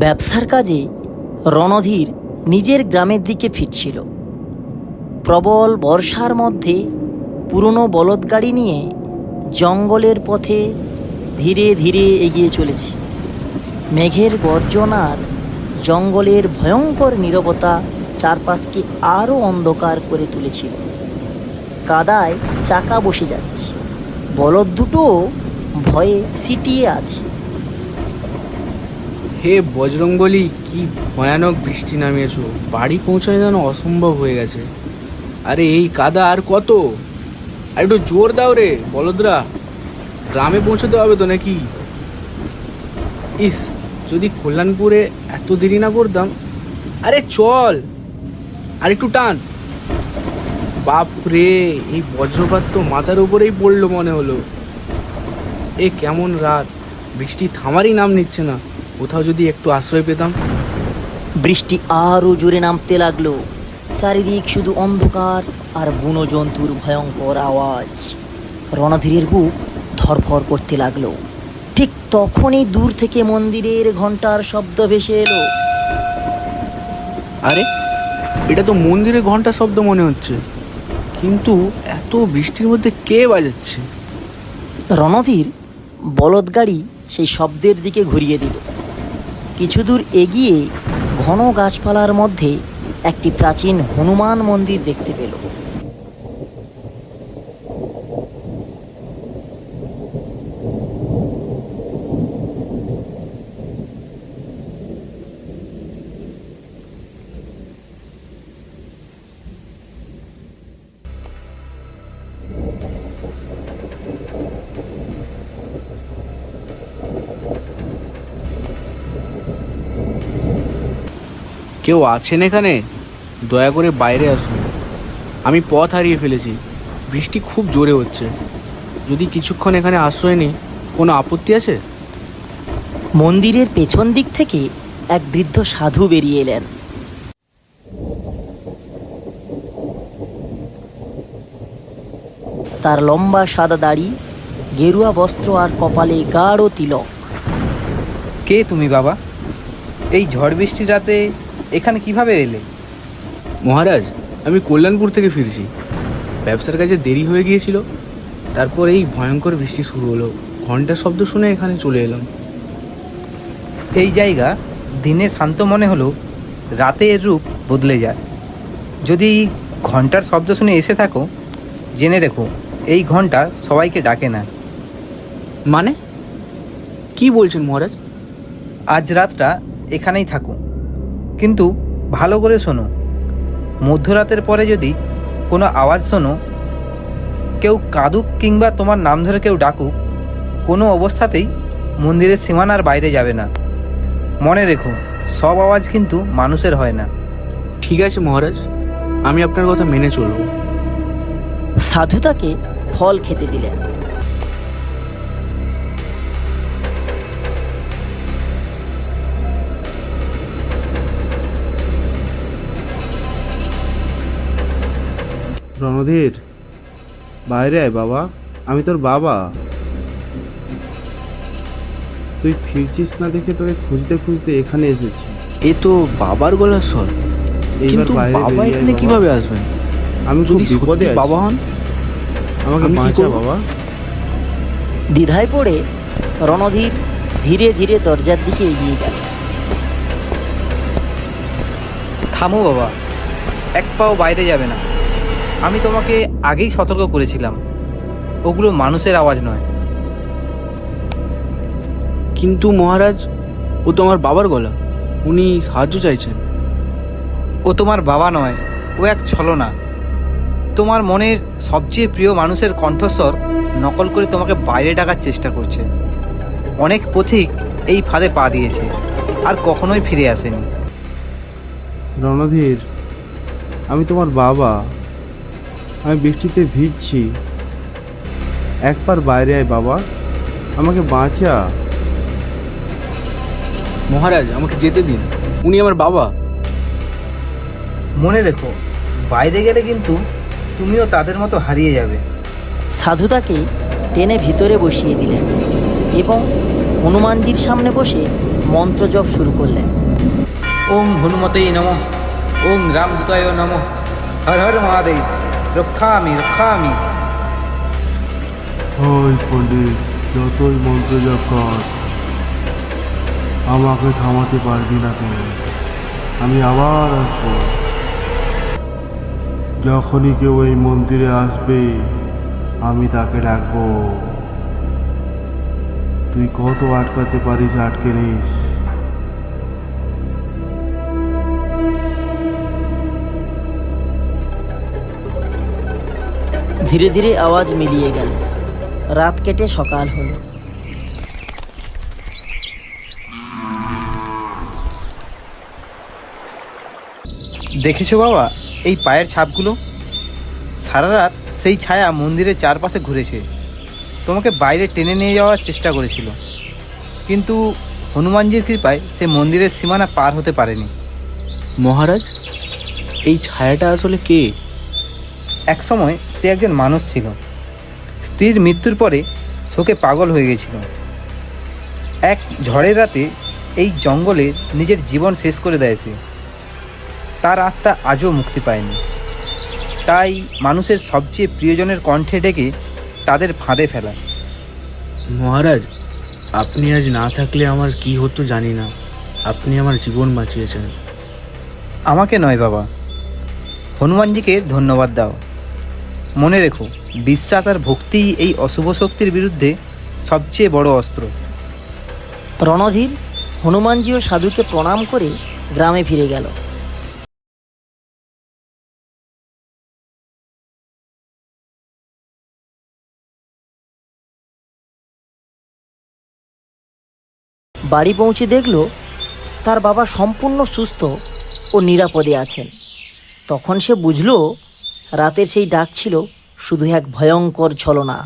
ব্যবসার কাজে রণধীর নিজের গ্রামের দিকে ফিরছিল। প্রবল বর্ষার মধ্যে পুরনো বলদগাড়ি নিয়ে জঙ্গলের পথে ধীরে ধীরে এগিয়ে চলেছে। মেঘের গর্জনার জঙ্গলের ভয়ঙ্কর নীরবতা চারপাশকে আরও অন্ধকার করে তুলেছিল। কাদায় চাকা বসে যাচ্ছে, বলদ দুটো ভয়ে সিটিয়ে আছে। হে বজরংবলী, কি ভয়ানক বৃষ্টি নামিয়েছো! বাড়ি পৌঁছানো যেন অসম্ভব হয়ে গেছে। আরে এই কাদা আর কত! আর একটু জোর দাও রে বলদরা, গ্রামে পৌঁছাতে হবে তো নাকি? ইস, যদি কল্যাণপুরে এত দেরি না করতাম। আরে চল, আর একটু টান। বাপ রে, এই বজ্রপাত তো মাথার উপরেই পড়লো মনে হলো। এ কেমন রাত, বৃষ্টি থামারই নাম নিচ্ছে না। কোথাও যদি একটু আশ্রয় পেতাম। বৃষ্টি আরও জোরে নামতে লাগলো। চারিদিক শুধু অন্ধকার আর বুনো জন্তুর ভয়ঙ্কর আওয়াজ। রণধীরের বুক ধরফর করতে লাগলো। ঠিক তখনই দূর থেকে মন্দিরের ঘন্টার শব্দ ভেসে এলো। আরে, এটা তো মন্দিরের ঘন্টা শব্দ মনে হচ্ছে, কিন্তু এত বৃষ্টির মধ্যে কে বাজাচ্ছে? রণধীর বলদগাড়ি সেই শব্দের দিকে ঘুরিয়ে দিল। কিছু দূর এগিয়ে ঘন গাছপালার মধ্যে একটি প্রাচীন হনুমান মন্দির দেখতে পেল। কেউ আছেন এখানে? দয়া করে বাইরে আসুন, আমি পথ হারিয়ে ফেলেছি। বৃষ্টি খুব জোরে হচ্ছে, যদি কিছুক্ষণ এখানে আশ্রয় নিই, কোনো আপত্তি আছে? মন্দিরের পেছন দিক থেকে এক বৃদ্ধ সাধু বেরিয়ে এলেন। তার লম্বা সাদা দাড়ি, গেরুয়া বস্ত্র আর কপালে গাঢ় তিলক। কে তুমি বাবা? এই ঝড় বৃষ্টির রাতে এখানে কিভাবে এলে? মহারাজ, আমি কল্যাণপুর থেকে ফিরছি। ব্যবসার কাজে দেরি হয়ে গিয়েছিল, তারপর এই ভয়ঙ্কর বৃষ্টি শুরু হলো। ঘন্টার শব্দ শুনে এখানে চলে এলাম। এই জায়গা দিনে শান্ত মনে হলো, রাতে এর রূপ বদলে যায়। যদি ঘন্টার শব্দ শুনে এসে থাকো, জেনে রেখো এই ঘন্টা সবাইকে ডাকে না। মানে কি বলছেন মহারাজ? আজ রাতটা এখানেই থাকো, কিন্তু ভালো করে শোনো। মধ্যরাতের পরে যদি কোনো আওয়াজ শোনো, কেউ কাঁদুক কিংবা তোমার নাম ধরে কেউ ডাকুক, কোনো অবস্থাতেই মন্দিরের সীমানার বাইরে যাবে না। মনে রেখো, সব আওয়াজ কিন্তু মানুষের হয় না। ঠিক আছে মহারাজ, আমি আপনার কথা মেনে চলব। সাধু তাকে ফল খেতে দিলেন। রণধীর, বাইরে আয় বাবা, আমি তোর বাবা। তুই ফিরছিস না দেখে তোকে খুঁজতে খুঁজতে এখানে এসেছি। এ তো বাবার গলার স্বর, কিন্তু বাবা এখানে কিভাবে আসবেন? আমি খুব যদি বিপদে সত্যি আছি। বাবা হন, আমাকে আমি কি বাঁচা করব? বাবা। দ্বিধায় পড়ে রণধীর ধীরে ধীরে দরজার দিকে এগিয়ে গেল। থামো বাবা, এক পাও বাইরে যাবে না। আমি তোমাকে আগেই সতর্ক করেছিলাম, ওগুলো মানুষের আওয়াজ নয়। কিন্তু মহারাজ, ও তো আমার বাবার গলা, উনি সাহায্য চাইছেন। ও তোমার বাবা নয়, ও এক ছলনা। তোমার মনের সবচেয়ে প্রিয় মানুষের কণ্ঠস্বর নকল করে তোমাকে বাইরে ডাকার চেষ্টা করছে। অনেক পথিক এই ফাঁদে পা দিয়েছে, আর কখনোই ফিরে আসেনি। রণধীর, আমি তোমার বাবা। আমি বৃষ্টিতে ভিজছি। একবার বাইরে আয় বাবা, আমাকে বাঁচা। মহারাজ, আমাকে যেতে দিন, উনি আমার বাবা। মনে রেখো, বাইরে গেলে কিন্তু তুমিও তাদের মতো হারিয়ে যাবে। সাধু তাকে টেনে ভিতরে বসিয়ে দিলেন এবং হনুমানজির সামনে বসে মন্ত্র জপ শুরু করলেন। ওম হনুমতেই নমঃ, ওম রামদূতায় নমঃ, হর হর মহাদেব, রক্ষামি রক্ষামি। ওই পণ্ডিত, যতই মন্ত্র জপ কর, আমাকে থামাতে পারবি না তুমি। আমি আবার আসবো। যখনই কেউ এই মন্দিরে আসবে, আমি তাকে ডাকবো। তুই কত আটকাতে পারিস আটকে নিস। ধীরে ধীরে আওয়াজ মিলিয়ে গেল। রাত কেটে সকাল হলো। দেখেছো বাবা এই পায়ের ছাপগুলো? সারা রাত সেই ছায়া মন্দিরের চারপাশে ঘুরেছে, তোমাকে বাইরে টেনে নিয়ে যাওয়ার চেষ্টা করেছিল, কিন্তু হনুমানজির কৃপায় সে মন্দিরের সীমানা পার হতে পারেনি। মহারাজ, এই ছায়াটা আসলে কে? একসময় সে একজন মানুষ ছিল, স্ত্রীর মৃত্যুর পরে শোকে পাগল হয়ে গেছিল। এক ঝড়ের রাতে এই জঙ্গলে নিজের জীবন শেষ করে দেয় সে। তার আত্মা আজও মুক্তি পায়নি, তাই মানুষের সবচেয়ে প্রিয়জনের কণ্ঠে ডেকে তাদের ফাঁদে ফেলা। মহারাজ, আপনি আজ না থাকলে আমার কি হতো জানি না। আপনি আমার জীবন বাঁচিয়েছেন। আমাকে নয় বাবা, হনুমানজিকে ধন্যবাদ দাও। মনে রেখো, বিশ্বাস আর ভক্তিই এই অশুভ শক্তির বিরুদ্ধে সবচেয়ে বড় অস্ত্র। রণধীর হনুমানজি ও সাধুকে প্রণাম করে গ্রামে ফিরে গেল। বাড়ি পৌঁছে দেখল তার বাবা সম্পূর্ণ সুস্থ ও নিরাপদে আছেন। তখন সে বুঝল রাতের সেই ডাক ছিল শুধু এক ভয়ঙ্কর ছলনা।